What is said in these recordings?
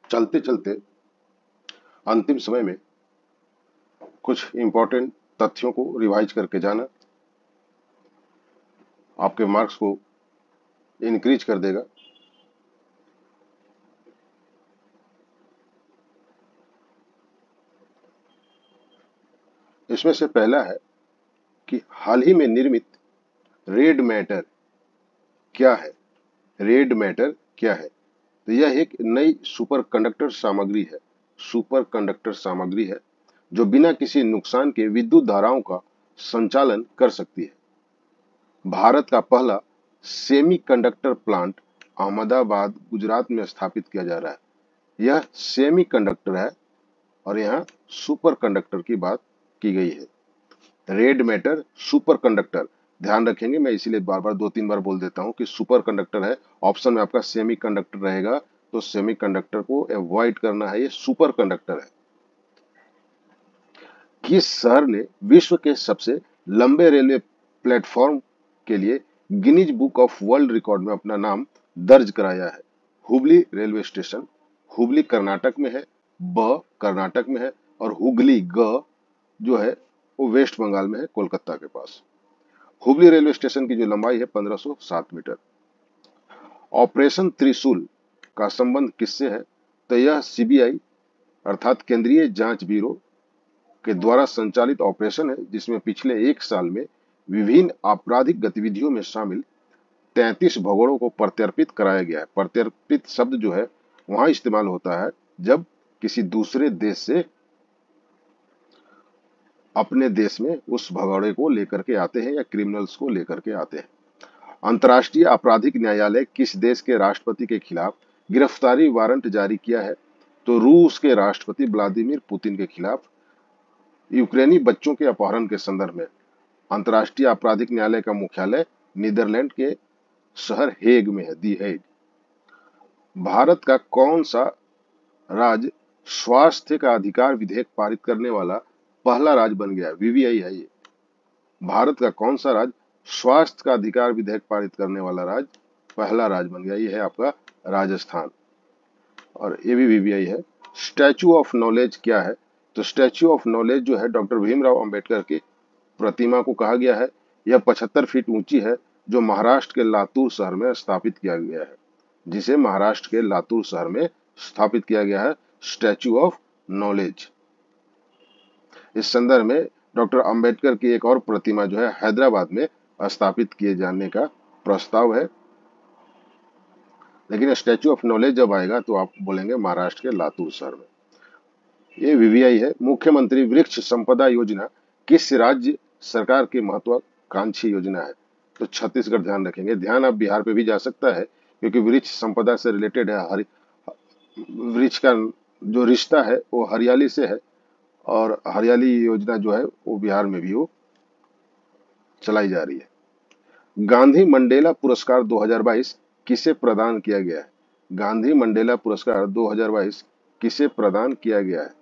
चलते चलते अंतिम समय में कुछ इंपॉर्टेंट तथ्यों को रिवाइज करके जाना आपके मार्क्स को इंक्रीज कर देगा। इसमें से पहला है कि हाल ही में निर्मित रेड मैटर क्या है। रेड मैटर क्या है? तो यह एक नई सुपर कंडक्टर सामग्री है। सुपर कंडक्टर सामग्री है जो बिना किसी नुकसान के विद्युत धाराओं का संचालन कर सकती है। भारत का पहला सेमीकंडक्टर प्लांट अहमदाबाद गुजरात में स्थापित किया जा रहा है। यह सेमीकंडक्टर है और यहाँ सुपर कंडक्टर की बात की गई है। रेड मैटर सुपर कंडक्टर, ध्यान रखेंगे, मैं इसीलिए बार बार 2-3 बार बोल देता हूं कि सुपर कंडक्टर है। ऑप्शन में आपका सेमी कंडक्टर रहेगा तो सेमी कंडक्टर को अवॉइड करना है, ये सुपर कंडक्टर है। किस शहर ने विश्व के सबसे लंबे रेलवे प्लेटफॉर्म के लिए Guinness book of world record में अपना नाम दर्ज कराया है? Hubli railway station. हुबली कर्नाटक में है, कर्नाटक में है, और हुगली जो है वो वेस्ट बंगाल में है, कोलकाता के पास। हुबली रेलवे स्टेशन की जो लंबाई है 1507 मीटर। ऑपरेशन त्रिशूल का संबंध किससे है? तो यह सीबीआई अर्थात केंद्रीय जांच ब्यूरो के द्वारा संचालित ऑपरेशन है जिसमें पिछले 1 साल में विभिन्न आपराधिक गतिविधियों में शामिल 33 भगोड़ों को प्रत्यर्पित कराया गया है। प्रत्यर्पित शब्द जो है वहां इस्तेमाल होता है जब किसी दूसरे देश से अपने देश में उस भगौड़े को लेकर के आते हैं या क्रिमिनल्स को लेकर के आते हैं। अंतर्राष्ट्रीय आपराधिक न्यायालय किस देश के राष्ट्रपति के खिलाफ गिरफ्तारी वारंट जारी किया है? तो रूस के राष्ट्रपति व्लादिमीर पुतिन के खिलाफ यूक्रेनी बच्चों के अपहरण के संदर्भ में। अंतर्राष्ट्रीय आपराधिक न्यायालय का मुख्यालय नीदरलैंड के शहर हेग में है, दी हेग। भारत का कौन सा राज्य स्वास्थ्य का अधिकार विधेयक पारित करने वाला पहला राज्य बन गया? वीवीआई है ये। भारत का कौन सा राज्य स्वास्थ्य का अधिकार विधेयक पारित करने वाला राज्य पहला राज्य बन गया? ये है आपका राजस्थान, और ये भी वीवीआई है। स्टैचू ऑफ नॉलेज क्या है? तो स्टैचू ऑफ नॉलेज जो है डॉक्टर भीमराव अंबेडकर की प्रतिमा को कहा गया है। यह 75 फीट ऊंची है जो महाराष्ट्र के लातूर शहर में स्थापित किया गया है, जिसे महाराष्ट्र के लातूर शहर में स्थापित किया गया है स्टैचू ऑफ नॉलेज। इस संदर्भ में डॉक्टर अंबेडकर की एक और प्रतिमा जो है हैदराबाद में स्थापित किए जाने का प्रस्ताव है, लेकिन स्टैचू ऑफ नॉलेज जब आएगा तो आप बोलेंगे महाराष्ट्र के लातूर शहर में। ये वीवीआई है। मुख्यमंत्री वृक्ष संपदा योजना किस राज्य सरकार की महत्वाकांक्षी योजना है? तो छत्तीसगढ़, ध्यान रखेंगे। ध्यान अब बिहार पे भी जा सकता है क्योंकि वृक्ष संपदा से रिलेटेड है। वृक्ष का जो रिश्ता है वो हरियाली से है, और हरियाली योजना जो है वो बिहार में भी वो चलाई जा रही है। गांधी मंडेला पुरस्कार 2022 किसे प्रदान किया गया है? गांधी मंडेला पुरस्कार 2022 किसे प्रदान किया गया है?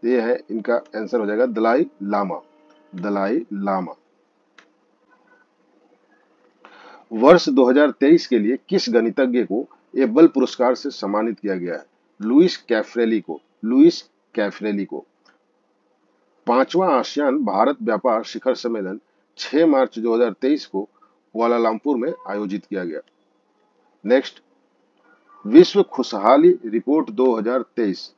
ये है, इनका आंसर हो जाएगा दलाई लामा। दलाई लामा। वर्ष 2023 के लिए किस गणितज्ञ को एबल पुरस्कार से सम्मानित किया गया है? लुइस कैफ्रेली को। लुइस कैफ्रेली को। 5वां आसियान भारत व्यापार शिखर सम्मेलन 6 मार्च 2023 को कुआलालंपुर में आयोजित किया गया। नेक्स्ट, विश्व खुशहाली रिपोर्ट 2023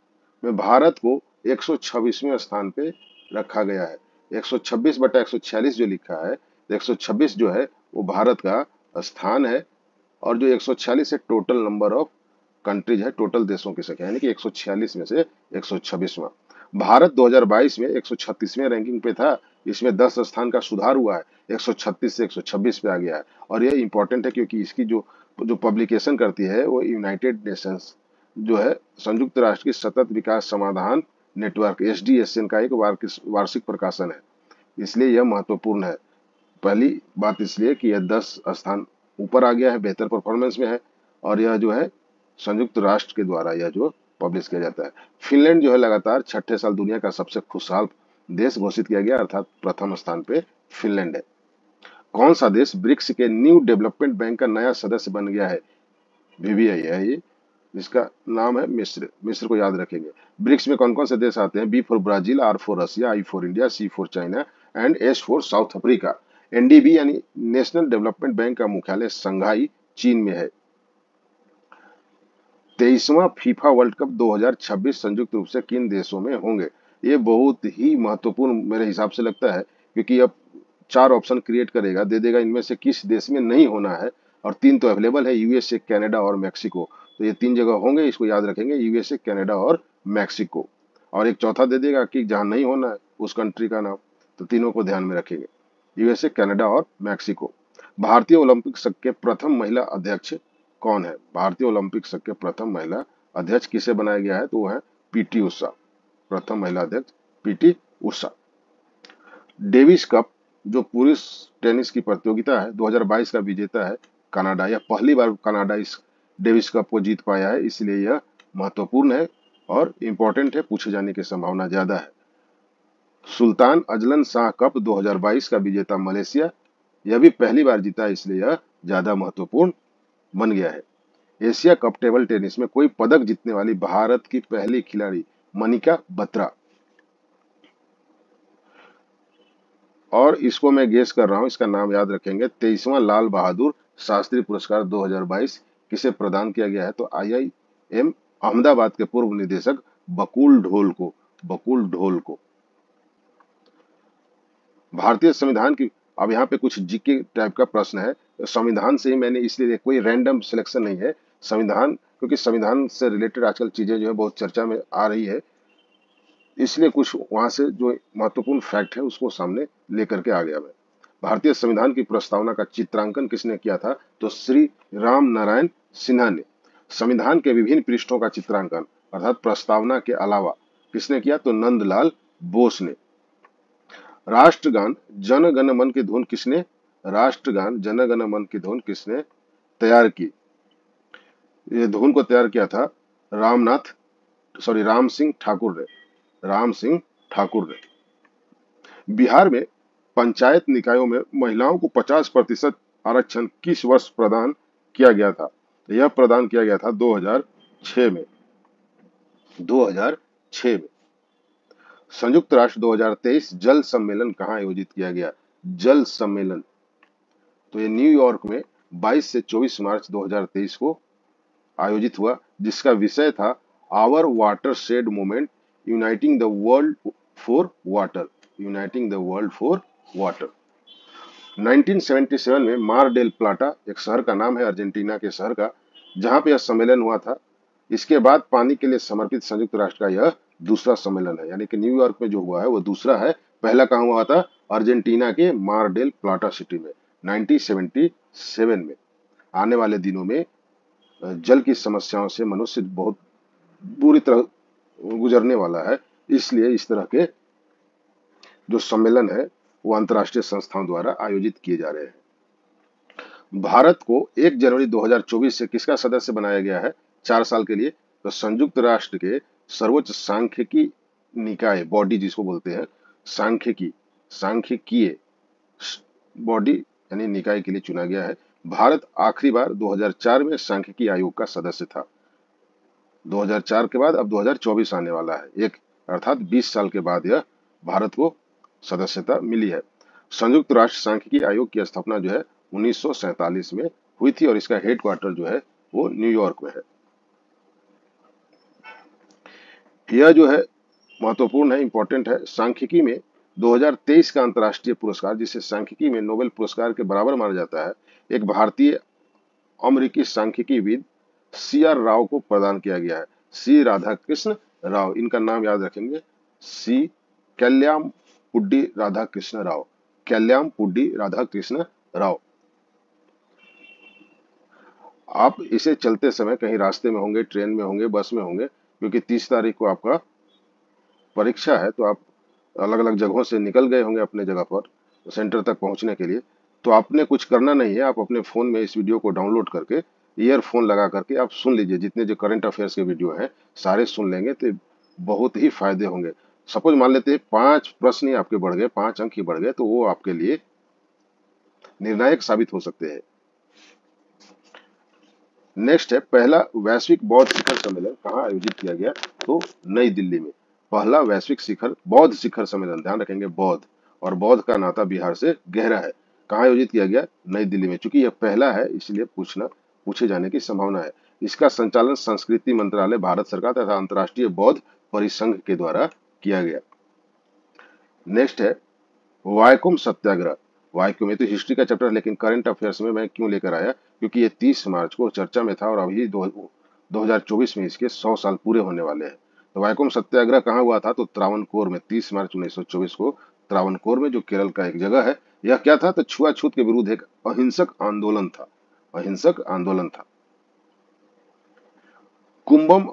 में भारत को 126वें स्थान पे रखा गया है। 126/146 जो लिखा है, 126 जो है वो भारत का स्थान है, और जो 146 है टोटल नंबर ऑफ कंट्रीज है, टोटल देशों की संख्या, यानी कि 146 में से 126वां। भारत 2022 में 136वें रैंकिंग पे था, इसमें 10 स्थान का सुधार हुआ है, 136 से 126 पे आ गया है। और ये इंपॉर्टेंट है क्योंकि इसकी जो जो पब्लिकेशन करती है वो यूनाइटेड नेशंस जो है संयुक्त राष्ट्र की सतत विकास समाधान नेटवर्क एसडीएसएन का एक वार्षिक प्रकाशन है, इसलिए यह महत्वपूर्ण है। पहली बात इसलिए कि यह 10 स्थान ऊपर आ गया है, बेहतर परफॉर्मेंस में है, और यह जो है संयुक्त राष्ट्र के द्वारा यह जो पब्लिश किया जाता है। फिनलैंड जो है लगातार 6ठे साल दुनिया का सबसे खुशहाल देश घोषित किया गया, अर्थात प्रथम स्थान पे फिनलैंड है। कौन सा देश ब्रिक्स के न्यू डेवलपमेंट बैंक का नया सदस्य बन गया है? वीवीआई है ये। जिसका नाम है मिस्र। मिस्र को याद रखेंगे। ब्रिक्स में कौन कौन से देश आते हैं? B for Brazil, R for Russia, I for India, C for China and S for South Africa. NDB यानी नेशनल डेवलपमेंट बैंक का मुख्यालय संघाई चीन में है। 23वां फीफा वर्ल्ड कप 2026 संयुक्त रूप से किन देशों में होंगे? ये बहुत ही महत्वपूर्ण मेरे हिसाब से लगता है, क्योंकि अब 4 ऑप्शन क्रिएट करेगा, दे देगा इनमें से किस देश में नहीं होना है, और 3 तो अवेलेबल है, यूएसए, कनाडा और मैक्सिको। तो ये 3 जगह होंगे, इसको याद रखेंगे, यूएसए, कनाडा और मैक्सिको। और एक चौथा दे देगा कि जहां नहीं होना है उस कंट्री का नाम। तो तीनों को ध्यान में रखेंगे, यूएसए, कनाडा और मैक्सिको। भारतीय ओलंपिक संघ के प्रथम महिला अध्यक्ष कौन है? भारतीय ओलंपिक संघ के प्रथम महिला अध्यक्ष किसे बनाया गया है? तो वो है पीटी उषा। प्रथम महिला अध्यक्ष पीटी उषा। डेविस कप जो पुरुष टेनिस की प्रतियोगिता है 2022 का विजेता है कनाडा। यह पहली बार कनाडा इस डेविस कप को जीत पाया है, इसलिए यह महत्वपूर्ण है और इंपॉर्टेंट है, पूछे जाने की संभावना ज्यादा है। सुल्तान अजलन शाह कप 2022 का विजेता मलेशिया। यह भी पहली बार जीता, इसलिए यह ज्यादा महत्वपूर्ण बन गया है। एशिया कप टेबल टेनिस में कोई पदक जीतने वाली भारत की पहली खिलाड़ी मनिका बत्रा। और इसको मैं गेस कर रहा हूं, इसका नाम याद रखेंगे। 23वां लाल बहादुर शास्त्री पुरस्कार 2022 किसे प्रदान किया गया है? तो आईआईएम अहमदाबाद के पूर्व निदेशक बकुल ढोल को। बकुल ढोल को। भारतीय संविधान की, अब यहाँ पे कुछ जीके टाइप का प्रश्न है, संविधान से ही मैंने, इसलिए कोई रैंडम सिलेक्शन नहीं है संविधान, क्योंकि संविधान से रिलेटेड आजकल चीजें जो है बहुत चर्चा में आ रही है, इसलिए कुछ वहां से जो महत्वपूर्ण फैक्ट है उसको सामने लेकर के आ गया मैं। भारतीय संविधान की प्रस्तावना का चित्रांकन किसने किया था? तो श्री राम नारायण सिन्हा ने। संविधान के विभिन्न पृष्ठों का चित्रांकन अर्थात प्रस्तावना के अलावा किसने किया? तो नंदलाल बोस ने। राष्ट्रगान जन गण मन की धुन किसने, राष्ट्रगान जन गण मन की धुन किसने तैयार की? ये धुन को तैयार किया था राम सिंह ठाकुर ने। राम सिंह ठाकुर ने। बिहार में पंचायत निकायों में महिलाओं को 50% आरक्षण किस वर्ष प्रदान किया गया था? यह प्रदान किया गया था 2006 में। 2006 में। संयुक्त राष्ट्र 2023 जल सम्मेलन कहाँ आयोजित किया गया? जल सम्मेलन तो ये न्यूयॉर्क में 22 से 24 मार्च 2023 को आयोजित हुआ, जिसका विषय था our watershed movement uniting the world for water. Uniting the world for water. 1977 में मार डेल प्लाटा एक शहर का नाम है, अर्जेंटीना के शहर का, जहां पे यह सम्मेलन हुआ था। इसके बाद पानी के लिए समर्पित संयुक्त राष्ट्र का यह दूसरा सम्मेलन है, यानी कि न्यूयॉर्क में जो हुआ है वो दूसरा है। पहला कहाँ हुआ था? अर्जेंटीना के मार डेल प्लाटा सिटी में 1977 में। आने वाले दिनों में जल की समस्याओं से मनुष्य बहुत बुरी तरह गुजरने वाला है, इसलिए इस तरह के जो सम्मेलन है वो अंतर्राष्ट्रीय संस्थाओं द्वारा आयोजित किए जा रहे हैं। भारत को 1 जनवरी 2024 से किसका सदस्य बनाया गया है 4 साल के लिए? तो संयुक्त राष्ट्र के सर्वोच्च सांख्यिकी निकाय बॉडी जिसको बोलते हैं सांख्यिकीय बॉडी यानी निकाय के लिए चुना गया है। भारत आखिरी बार 2004 में सांख्यिकी आयोग का सदस्य था। 2004 के बाद अब 2024 आने वाला है, एक अर्थात 20 साल के बाद यह भारत को सदस्यता मिली है। संयुक्त राष्ट्र सांख्यिकी आयोग की स्थापना जो है 1947 में हुई थी और इसका हेडक्वार्टर जो है वो न्यूयॉर्क में है। यह जो है महत्वपूर्ण है, इंपॉर्टेंट है। सांख्यिकी में 2023 का अंतर्राष्ट्रीय पुरस्कार, जिसे सांख्यिकी में नोबेल पुरस्कार के बराबर माना जाता है, एक भारतीय अमेरिकी सांख्यिकीविद CR राव को प्रदान किया गया है। सी राधाकृष्ण राव, इनका नाम याद रखेंगे, सी कल्यामपुड्डी राधाकृष्ण राव। कल्यामपुड्डी राधाकृष्ण राव। आप इसे चलते समय कहीं रास्ते में होंगे, ट्रेन में होंगे, बस में होंगे, क्योंकि 30 तारीख को आपका परीक्षा है, तो आप अलग अलग जगहों से निकल गए होंगे अपने जगह पर सेंटर तक पहुंचने के लिए। तो आपने कुछ करना नहीं है, आप अपने फोन में इस वीडियो को डाउनलोड करके ईयरफोन लगा करके आप सुन लीजिए। जितने जो करंट अफेयर्स के वीडियो हैं सारे सुन लेंगे तो बहुत ही फायदे होंगे। सपोज मान लेते हैं 5 प्रश्न ही आपके बढ़ गए, 5 अंक ही बढ़ गए, तो वो आपके लिए निर्णायक साबित हो सकते हैं। नेक्स्ट है पहला वैश्विक बौद्ध शिखर सम्मेलन कहाँ आयोजित किया गया, तो नई दिल्ली में। पहला वैश्विक शिखर बौद्ध शिखर सम्मेलन, ध्यान रखेंगे बौद्ध, और बौद्ध का नाता बिहार से गहरा है, कहाँ आयोजित किया गया, नई दिल्ली में। चूंकि यह पहला है इसलिए पूछे जाने की संभावना है। इसका संचालन संस्कृति मंत्रालय, भारत सरकार तथा अंतर्राष्ट्रीय बौद्ध परिसंघ के द्वारा किया गया। नेक्स्ट है वायकोम सत्याग्रह। वायकोम, ये तो हिस्ट्री का चैप्टर है, लेकिन करंट अफेयर्स में मैं क्यों लेकर आया, क्योंकि ये 30 मार्च को चर्चा में था और अभी 2024 में इसके 100 साल पूरे होने वाले हैं। तो वायकोम सत्याग्रह कहाँ हुआ था, तो त्रावणकोर में 30 मार्च 1924 को त्रावणकोर में, जो केरल का एक जगह है। यह क्या था, तो छुआछूत के विरुद्ध एक अहिंसक आंदोलन था, अहिंसक आंदोलन था। कुंभम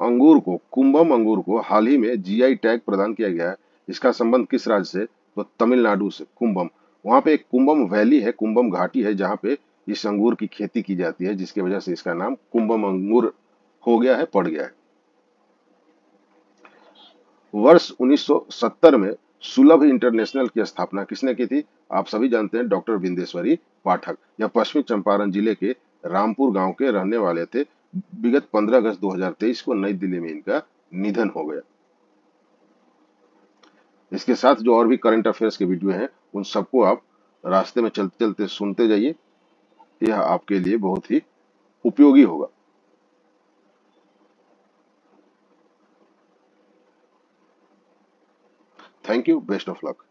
अंगूर को हाल ही में जीआई टैग प्रदान किया गया है। इसका संबंध किस राज्य से, तो तमिलनाडु से। कुंभम, वहां पे एक कुंभम वैली है, कुंभम घाटी है, जहां पे इस अंगूर की खेती की जाती है, जिसकी वजह से इसका नाम कुंभम अंगूर हो गया है, पड़ गया है। वर्ष 1970 में सुलभ इंटरनेशनल की स्थापना किसने की थी, आप सभी जानते हैं, डॉक्टर विंदेश्वरी पाठक। यह पश्चिमी चंपारण जिले के रामपुर गांव के रहने वाले थे। विगत 15 अगस्त 2023 को नई दिल्ली में इनका निधन हो गया। इसके साथ जो और भी करंट अफेयर्स के वीडियो हैं उन सबको आप रास्ते में चलते चलते सुनते जाइए, यह आपके लिए बहुत ही उपयोगी होगा। Thank you, best of luck.